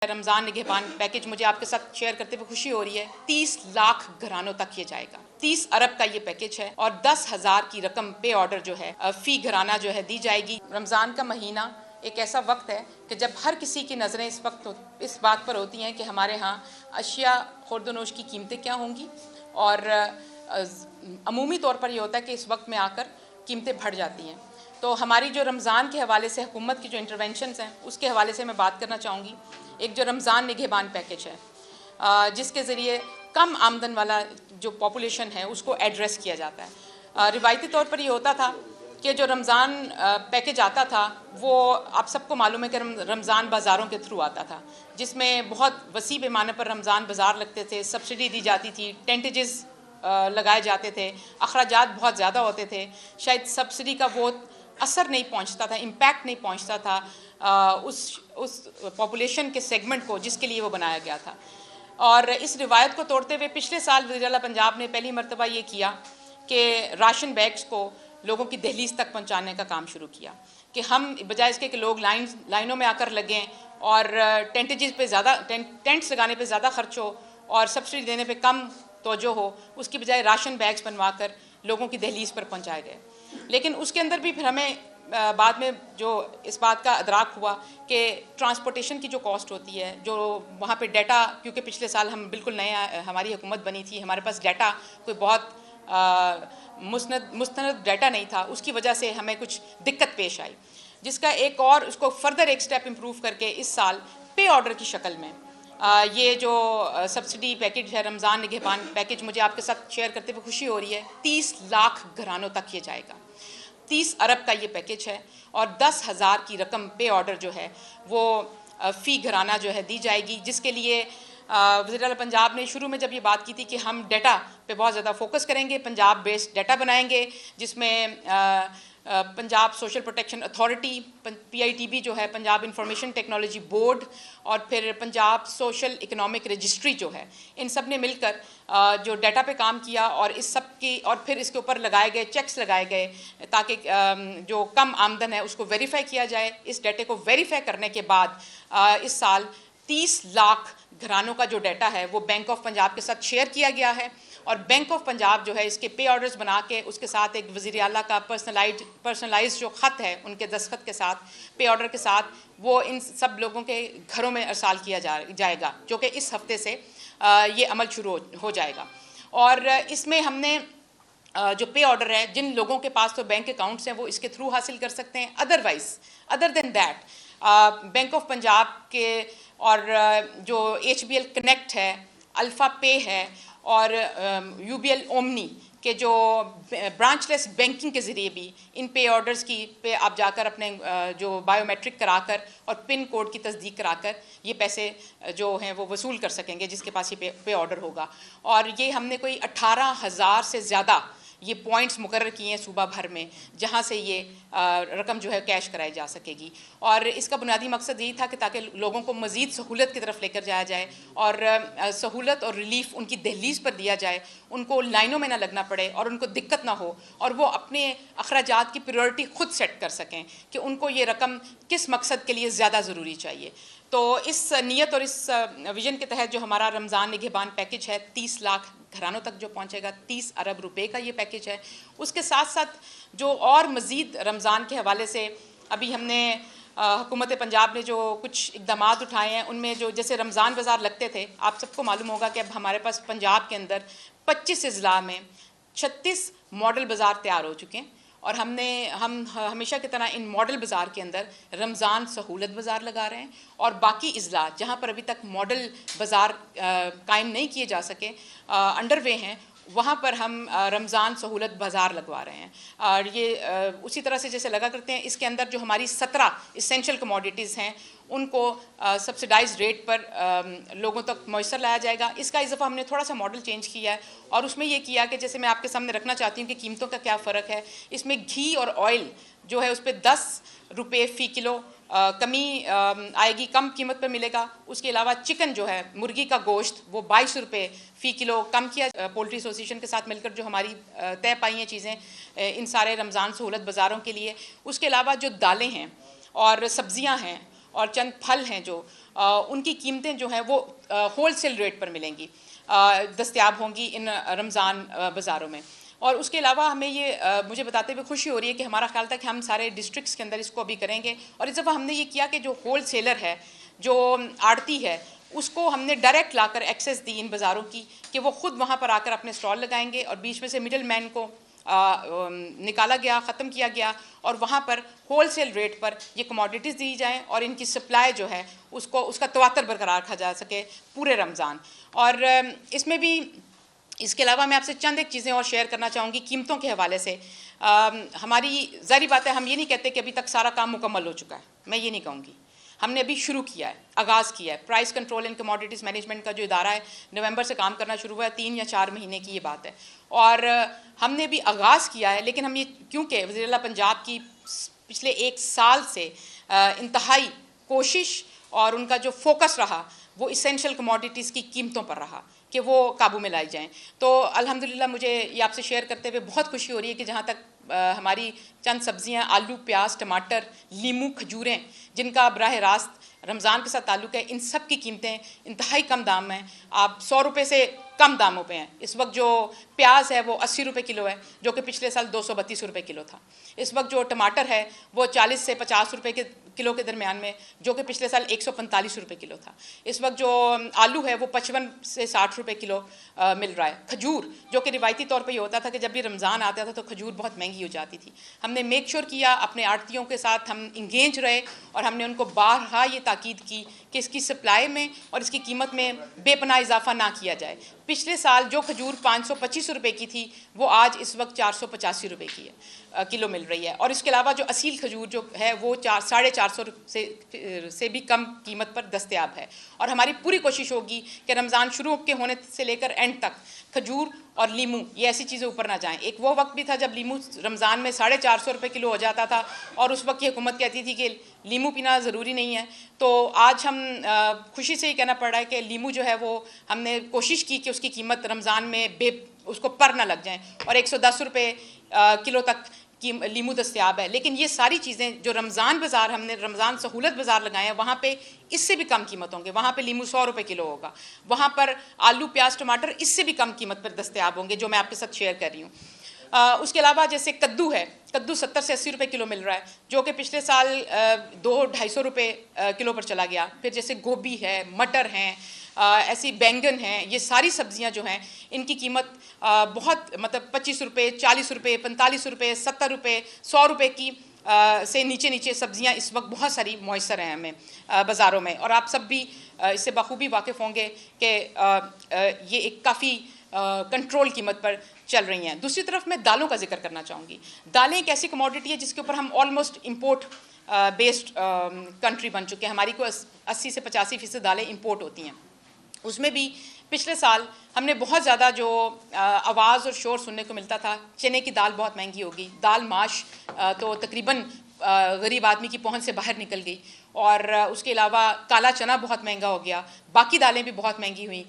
Ramzan निगहबान package मुझे आपके साथ शेयर करते हुए खुशी हो रही है। 30 लाख घरानों तक ये जाएगा। 30 अरब का ये पैकेज है और 10,000 की रकम पे ऑर्डर जो है फी घराना जो है दी जाएगी। रमज़ान का महीना एक ऐसा वक्त है कि जब हर किसी की नज़रें इस वक्त इस बात पर होती हैं कि हमारे यहाँ अशिया खुर्दनोश की कीमतें क्या होंगी, और अमूमी तौर पर यह होता है कि इस वक्त में आकर कीमतें बढ़ जाती हैं। तो हमारी जो रमज़ान के हवाले से हुकूमत की जो इंटरवेंशंस हैं उसके हवाले से मैं बात करना चाहूँगी। एक जो रमज़ान निगहबान पैकेज है जिसके ज़रिए कम आमदन वाला जो पॉपुलेशन है उसको एड्रेस किया जाता है। रिवायती तौर पर ये होता था कि जो रमज़ान पैकेज आता था वो आप सबको मालूम है कि रमज़ान बाज़ारों के थ्रू आता था, जिसमें बहुत वसी पैमाने पर रमज़ान बाज़ार लगते थे, सब्सिडी दी जाती थी, टेंटेजेस लगाए जाते थे, अखराजात बहुत ज़्यादा होते थे, शायद सब्सिडी का वो असर नहीं पहुंचता था, इम्पैक्ट नहीं पहुंचता था उस पॉपुलेशन के सेगमेंट को जिसके लिए वो बनाया गया था। और इस रिवायत को तोड़ते हुए पिछले साल वज़ीर आला पंजाब ने पहली मरतबा ये किया कि राशन बैग्स को लोगों की दहलीज तक पहुंचाने का काम शुरू किया कि हम बजाय इसके कि लोग लाइनों में आकर लगें और टेंटेजेस पे ज़्यादा टेंट्स लगाने पे ज़्यादा खर्च हो और सब्सिडी देने पे कम तवज्जो हो, उसकी बजाय राशन बैग्स बनवा कर लोगों की दहलीज पर पहुंचाए गए। लेकिन उसके अंदर भी फिर हमें बाद में जो इस बात का अदराक हुआ कि ट्रांसपोर्टेशन की जो कॉस्ट होती है, जो वहाँ पे डाटा, क्योंकि पिछले साल हम बिल्कुल नए हमारी हुकूमत बनी थी, हमारे पास डाटा कोई बहुत मुस्तनद डाटा नहीं था, उसकी वजह से हमें कुछ दिक्कत पेश आई, जिसका एक और उसको फर्दर एक स्टेप इम्प्रूव करके इस साल पे ऑर्डर की शक्ल में ये जो सब्सिडी पैकेज है, रमज़ान निगहबान पैकेज मुझे आपके साथ शेयर करते हुए खुशी हो रही है। 30 लाख घरानों तक ये जाएगा। 30 अरब का ये पैकेज है और 10,000 की रकम पे ऑर्डर जो है वो फ़ी घराना जो है दी जाएगी, जिसके लिए वज़ीर आला पंजाब ने शुरू में जब ये बात की थी कि हम डाटा पे बहुत ज़्यादा फोकस करेंगे, पंजाब बेस्ड डाटा बनाएंगे, जिसमें Punjab social protection authority, PITB जो है, पंजाब इंफॉर्मेशन टेक्नोलॉजी बोर्ड, और फिर पंजाब सोशल इकोनॉमिक रजिस्ट्री जो है, इन सब ने मिलकर जो डाटा पे काम किया और इस सब की, और फिर इसके ऊपर लगाए गए चेक्स लगाए गए ताकि जो कम आमदन है उसको वेरीफाई किया जाए। इस डाटे को वेरीफाई करने के बाद इस साल 30 लाख घरानों का जो डाटा है वो बैंक ऑफ पंजाब के साथ शेयर किया गया है, और बैंक ऑफ पंजाब जो है इसके पे ऑर्डर्स बना के उसके साथ एक वज़ीर आला का पर्सनलाइज जो ख़त है उनके दस्तखत के साथ, पे ऑर्डर के साथ, वो इन सब लोगों के घरों में अरसाल किया जाएगा, जो कि इस हफ्ते से ये अमल शुरू हो जाएगा। और इसमें हमने जो पे ऑर्डर है, जिन लोगों के पास तो बैंक अकाउंट्स हैं वो इसके थ्रू हासिल कर सकते हैं, other than that bank of Punjab के और जो HBL कनेक्ट है, अल्फ़ा पे है और UBL ओमनी के जो ब्रांचलेस बैंकिंग के ज़रिए भी इन पे ऑर्डर्स की पे आप जाकर अपने जो बायोमेट्रिक कराकर और पिन कोड की तस्दीक कराकर ये पैसे जो हैं वो वसूल कर सकेंगे जिसके पास ये पे ऑर्डर होगा। और ये हमने कोई 18,000 से ज़्यादा ये पॉइंट्स मुकर्रर किए हैं सूबा भर में, जहाँ से ये रकम जो है कैश कराई जा सकेगी। और इसका बुनियादी मकसद यही था कि ताकि लोगों को मज़ीद सहूलत की तरफ लेकर जाया जाए और सहूलत और रिलीफ उनकी दहलीज पर दिया जाए, उनको लाइनों में ना लगना पड़े और उनको दिक्कत ना हो, और वो अपने अखराजात की प्रायोरिटी ख़ुद सेट कर सकें कि उनको ये रकम किस मकसद के लिए ज़्यादा ज़रूरी चाहिए। तो इस नीयत और इस विज़न के तहत जो हमारा रमज़ान निगहबान पैकेज है 30 लाख घरानों तक जो पहुंचेगा, 30 अरब रुपए का ये पैकेज है। उसके साथ साथ जो और मज़ीद रमज़ान के हवाले से अभी हमने हुकूमत पंजाब ने जो कुछ इक़दाम उठाए हैं, उनमें जो जैसे रमज़ान बाज़ार लगते थे, आप सबको मालूम होगा कि अब हमारे पास पंजाब के अंदर 25 अज़ला में 36 मॉडल बाज़ार तैयार हो चुके हैं, और हम हमेशा की तरह इन मॉडल बाज़ार के अंदर रमज़ान सहूलत बाज़ार लगा रहे हैं, और बाकी इज़ला जहाँ पर अभी तक मॉडल बाज़ार कायम नहीं किए जा सके, अंडरवे हैं, वहाँ पर हम रमज़ान सहूलत बाज़ार लगवा रहे हैं। और ये उसी तरह से जैसे लगा करते हैं, इसके अंदर जो हमारी 17 इसेंशियल कमोडिटीज़ हैं उनको सब्सिडाइज रेट पर लोगों तक मैसर लाया जाएगा। इसका इस दफ़ा हमने थोड़ा सा मॉडल चेंज किया है, और उसमें ये किया कि जैसे मैं आपके सामने रखना चाहती हूँ कि कीमतों का क्या फ़र्क है। इसमें घी और ऑयल जो है उस पर 10 रुपये फ़ी किलो कमी आएगी, कम कीमत पर मिलेगा। उसके अलावा चिकन जो है, मुर्गी का गोश्त, वो 22 रुपये फ़ी किलो कम किया पोल्ट्री एसोसिएशन के साथ मिलकर, जो हमारी तय पाई हैं चीज़ें इन सारे रमज़ान सहूलत बाज़ारों के लिए। उसके अलावा जो दालें हैं और सब्ज़ियाँ हैं और चंद फल हैं जो उनकी कीमतें जो हैं वो होलसेल रेट पर मिलेंगी, दस्तयाब होंगी इन रमज़ान बाज़ारों में। और उसके अलावा हमें ये मुझे बताते हुए खुशी हो रही है कि हमारा ख्याल था कि हम सारे डिस्ट्रिक्ट्स के अंदर इसको अभी करेंगे, और इस दफ़ा हमने ये किया कि जो होलसेलर है, जो आड़ती है, उसको हमने डायरेक्ट लाकर एक्सेस दी इन बाज़ारों की कि वो ख़ुद वहाँ पर आकर अपने स्टॉल लगाएंगे, और बीच में से मिडल मैन को निकाला गया, ख़त्म किया गया, और वहाँ पर होलसेल रेट पर ये कमोडिटीज़ दी जाएँ और इनकी सप्लाई जो है उसका तवातर बरकरार रखा जा सके पूरे रमज़ान। और इसमें भी इसके अलावा मैं आपसे चंद एक चीज़ें और शेयर करना चाहूँगी कीमतों के हवाले से। हमारी ज़ाहिर बात है, हम ये नहीं कहते कि अभी तक सारा काम मुकम्मल हो चुका है, मैं ये नहीं कहूँगी। हमने अभी शुरू किया है, आगाज़ किया है। Price control and commodities management का जो इदारा है, नवंबर से काम करना शुरू हुआ है, 3 या 4 महीने की ये बात है, और हमने भी आगाज़ किया है। लेकिन हम ये क्योंकि वज़ीर-ए-आला पंजाब की पिछले 1 साल से इंतहाई कोशिश और उनका जो फोकस रहा वो इसेंशियल कमोडिटीज़ की कीमतों पर रहा कि वो काबू में लाई जाएं। तो अल्हम्दुलिल्लाह मुझे ये आपसे शेयर करते हुए बहुत खुशी हो रही है कि जहाँ तक हमारी चंद सब्जियां, आलू, प्याज, टमाटर, लीमू, खजूरें, जिनका बराह रास्त रमज़ान के साथ ताल्लुक़ है, इन सब की कीमतें इंतहाई कम दाम में, आप 100 रुपये से कम दामों पे हैं। इस वक्त जो प्याज है वो 80 रुपये किलो है, जो कि पिछले साल 232 रुपये किलो था। इस वक्त जो टमाटर है वो 40 से 50 रुपये के किलो के दरमियान में, जो कि पिछले साल 145 रुपये किलो था। इस वक्त जो आलू है वो 55 से 60 रुपये किलो मिल रहा है। खजूर, जो कि रिवायती तौर पर ये होता था कि जब भी रमज़ान आता था तो खजूर बहुत महंगी हो जाती थी, हमने मेक श्योर किया, अपने आड़तियों के साथ हम इंगेज रहे और हमने उनको बारहा ये ताकीद की कि इसकी सप्लाई में और इसकी कीमत में बेपनाह इजाफा ना किया जाए। पिछले साल जो खजूर 525 रुपये की थी वो आज इस वक्त 485 रुपये की है, किलो मिल रही है। और इसके अलावा जो असील खजूर जो है वो 450 से भी कम कीमत पर दस्तयाब है। और हमारी पूरी कोशिश होगी कि रमज़ान शुरू के होने से लेकर एंड तक खजूर और लीमू ये ऐसी चीज़ें ऊपर ना जाएं। एक वो वक्त भी था जब लीमू रमज़ान में 450 रुपये किलो हो जाता था और उस वक्त की हुकूमत कहती थी कि लीमू पीना ज़रूरी नहीं है। तो आज हम खुशी से ही कहना पड़ रहा है कि लीमू जो है वो हमने कोशिश की कि उसकी कीमत रमज़ान में उसको पर ना लग जाए और 110 रुपये किलो तक की लीमू दस्तयाब है। लेकिन ये सारी चीज़ें जो रमज़ान बाज़ार हमने रमज़ान सहूलत बाज़ार लगाए हैं वहाँ पे इससे भी कम कीमत होंगे। वहाँ पे लीमू 100 रुपये किलो होगा, वहाँ पर आलू, प्याज, टमाटर इससे भी कम कीमत पर दस्तयाब होंगे, जो मैं आपके साथ शेयर कर रही हूँ। उसके अलावा जैसे कद्दू है, कद्दू 70 से 80 रुपये किलो मिल रहा है, जो कि पिछले साल 200-250 रुपये किलो पर चला गया। फिर जैसे गोभी है, मटर हैं, ऐसी बैंगन हैं, ये सारी सब्जियां जो हैं इनकी कीमत बहुत मतलब 25 रुपये, 40 रुपये, 45 रुपये, 70 रुपये, 100 रुपये की से नीचे सब्जियां इस वक्त बहुत सारी मौसर हैं हमें बाज़ारों में। और आप सब भी इससे बखूबी वाकिफ़ होंगे कि ये एक काफ़ी कंट्रोल कीमत पर चल रही हैं। दूसरी तरफ मैं दालों का जिक्र करना चाहूँगी। दालें एक ऐसी कमोडिटी है जिसके ऊपर हम ऑलमोस्ट इम्पोर्ट बेस्ड कंट्री बन चुके हैं। हमारी को 80 से 85% दालें इम्पोर्ट होती हैं। उसमें भी पिछले साल हमने बहुत ज़्यादा जो आवाज़ और शोर सुनने को मिलता था, चने की दाल बहुत महंगी होगी, दाल माश तो तकरीबन गरीब आदमी की पहुंच से बाहर निकल गई, और उसके अलावा काला चना बहुत महंगा हो गया, बाकी दालें भी बहुत महंगी हुई।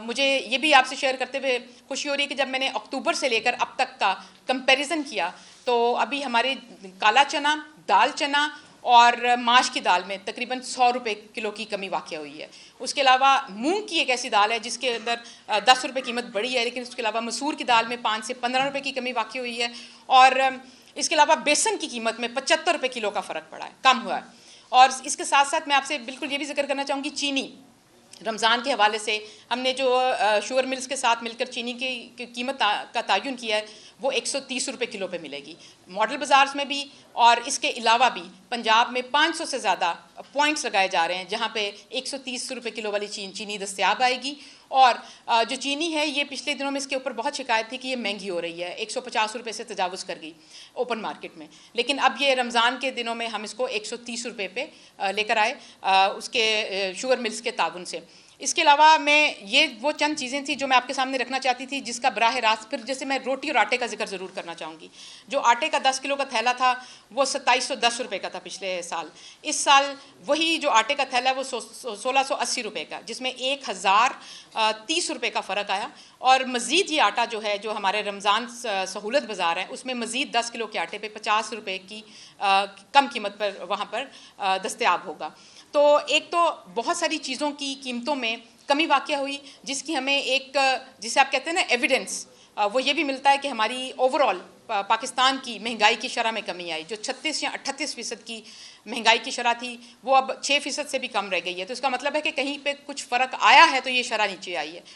मुझे ये भी आपसे शेयर करते हुए खुशी हो रही है कि जब मैंने अक्टूबर से लेकर अब तक का कंपैरिजन किया तो अभी हमारे काला चना, दाल चना और माश की दाल में तकरीबन 100 रुपये किलो की कमी वाक़या हुई है। उसके अलावा मूंग की एक ऐसी दाल है जिसके अंदर 10 रुपये कीमत बढ़ी है, लेकिन उसके अलावा मसूर की दाल में 5 से 15 रुपये की कमी वाक़या हुई है। और इसके अलावा बेसन की कीमत में 75 रुपये किलो का फ़र्क पड़ा है, कम हुआ है। और इसके साथ साथ मैं आपसे बिल्कुल ये भी जिक्र करना चाहूँगी, चीनी रमज़ान के हवाले से हमने जो शुगर मिल्स के साथ मिलकर चीनी की कीमत का तयन किया है वो 130 रुपये किलो पे मिलेगी मॉडल बाज़ार में भी। और इसके अलावा भी पंजाब में 500 से ज़्यादा पॉइंट्स लगाए जा रहे हैं जहाँ पे 130 रुपये किलो वाली चीनी दस्तयाब आएगी। और जो चीनी है ये पिछले दिनों में इसके ऊपर बहुत शिकायत थी कि ये महंगी हो रही है, 150 रुपये से तजावुज़ कर गई ओपन मार्केट में, लेकिन अब ये रमज़ान के दिनों में हम इसको 130 रुपये पे लेकर आए उसके शुगर मिल्स के ताउन से। इसके अलावा मैं ये वो चंद चीज़ें थी जो मैं आपके सामने रखना चाहती थी जिसका बराह रास्त, फिर जैसे मैं रोटी और आटे का जिक्र ज़रूर करना चाहूँगी। जो आटे का 10 किलो का थैला था वो 2710 रुपये का था पिछले साल। इस साल वही जो आटे का थैला है वो 1680 रुपये का, जिसमें 1030 रुपये का फ़र्क आया। और मज़ीद ये आटा जो है जो हमारे रमज़ान सहूलत बाज़ार है उसमें मज़ीद 10 किलो के आटे पे 50 रुपये की कम कीमत पर वहाँ पर दस्तयाब होगा। तो एक तो बहुत सारी चीज़ों की कीमतों में कमी वाक़या हुई, जिसकी हमें एक, जिसे आप कहते हैं ना एविडेंस, वो ये भी मिलता है कि हमारी ओवरऑल पाकिस्तान की महंगाई की शरह में कमी आई। जो 36 या 38% की महंगाई की शरह थी वो अब 6% से भी कम रह गई है। तो इसका मतलब है कि कहीं पे कुछ फ़र्क आया है तो ये शरह नीचे आई है।